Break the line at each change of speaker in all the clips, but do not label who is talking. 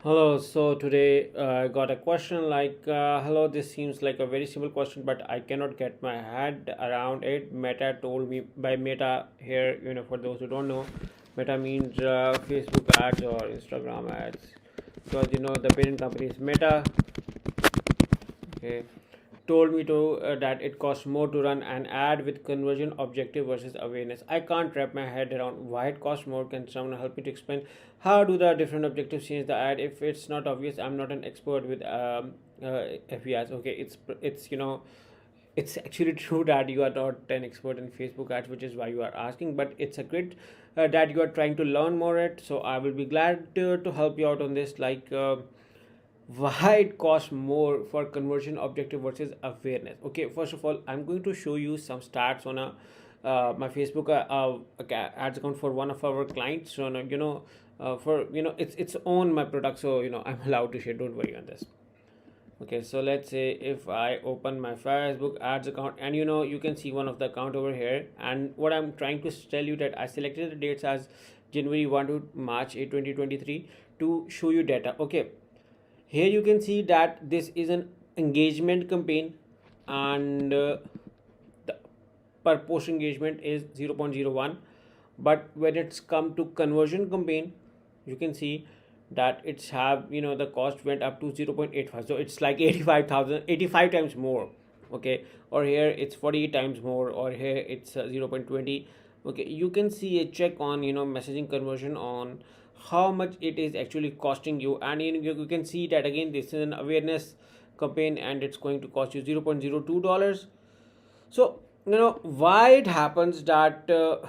Hello, so today I got a question like, hello, this seems like a very simple question, but I cannot get my head around it. Meta told me by Meta here, for those who don't know, Meta means Facebook ads or Instagram ads. Because the parent company is Meta, okay, told me to that it costs more to run an ad with conversion objective versus awareness. I can't wrap my head around why it costs more. Can someone help me to explain how do the different objectives change the ad? If it's not obvious, I'm not an expert with FBS. Okay, it's actually true that you are not an expert in Facebook ads, which is why you are asking. But it's a great that you are trying to learn more it. So I will be glad to help you out on this. Why it costs more for conversion objective versus awareness. Okay, first of all, I'm going to show you some stats on a my Facebook ads account for one of our clients. So for it's on my product, so I'm allowed to share, don't worry on this. Okay, so let's say if I open my Facebook ads account, and you can see one of the account over here, and what I'm trying to tell you that I selected the dates as January 1 to March 8 2023 to show you data. Okay, here you can see that this is an engagement campaign, and the per post engagement is 0.01. But when it's come to conversion campaign, you can see that it's have the cost went up to 0.85, so it's like 85,000 85 times more. Okay, or here it's 48 times more, or here it's 0.20. Okay, you can see a check on messaging conversion on how much it is actually costing you, and you can see that again this is an awareness campaign and it's going to cost you $0.02. So why it happens that the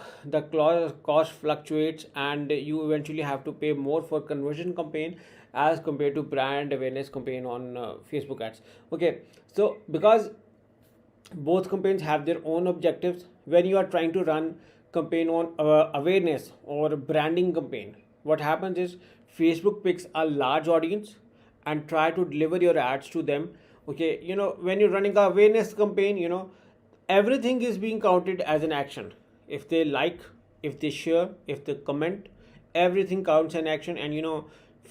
cost fluctuates, and you eventually have to pay more for conversion campaign as compared to brand awareness campaign on Facebook ads. Okay, so because both campaigns have their own objectives, when you are trying to run campaign on awareness or branding campaign, what happens is Facebook picks a large audience and try to deliver your ads to them. Okay, when you're running a awareness campaign, everything is being counted as an action. If they like, if they share, if they comment, everything counts an action. And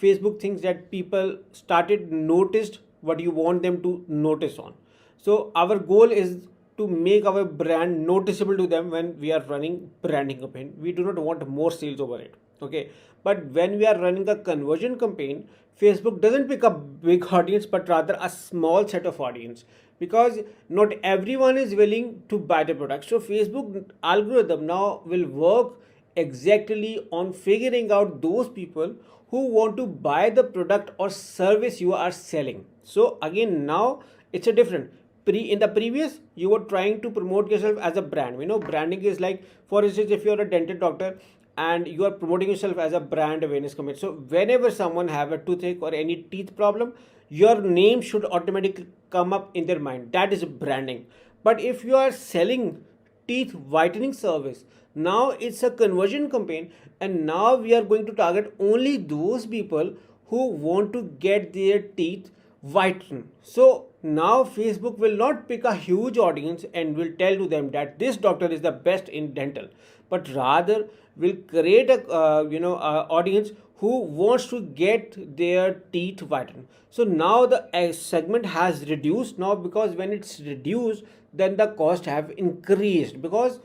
Facebook thinks that people started noticed what you want them to notice on. So our goal is to make our brand noticeable to them. When we are running branding campaign, we do not want more sales over it. Okay, but when we are running a conversion campaign, Facebook doesn't pick a big audience but rather a small set of audience, because not everyone is willing to buy the product. So Facebook algorithm now will work exactly on figuring out those people who want to buy the product or service you are selling. So again, now it's a different in the previous, you were trying to promote yourself as a brand. Branding is like, for instance, if you're a dental doctor and you are promoting yourself as a brand awareness company, so whenever someone have a toothache or any teeth problem, your name should automatically come up in their mind. That is branding. But if you are selling teeth whitening service, now it's a conversion campaign, and now we are going to target only those people who want to get their teeth whitened. So now Facebook will not pick a huge audience and will tell to them that this doctor is the best in dental, but rather will create a audience who wants to get their teeth whitened. So now the segment has reduced now, because when it's reduced, then the cost have increased. Because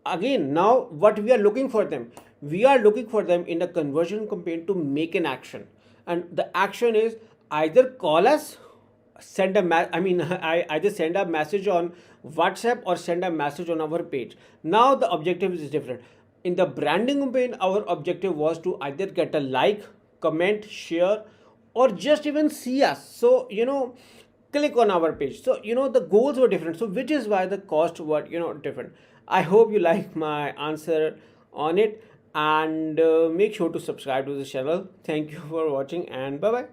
again, now what we are looking for them, we are looking for them in the conversion campaign to make an action, and the action is either call us, send a I either send a message on WhatsApp or send a message on our page. Now the objective is different. In the branding campaign, our objective was to either get a like, comment, share, or just even see us. So click on our page. So the goals were different, so which is why the cost were different. I hope you like my answer on it, and make sure to subscribe to this channel. Thank you for watching, and bye bye.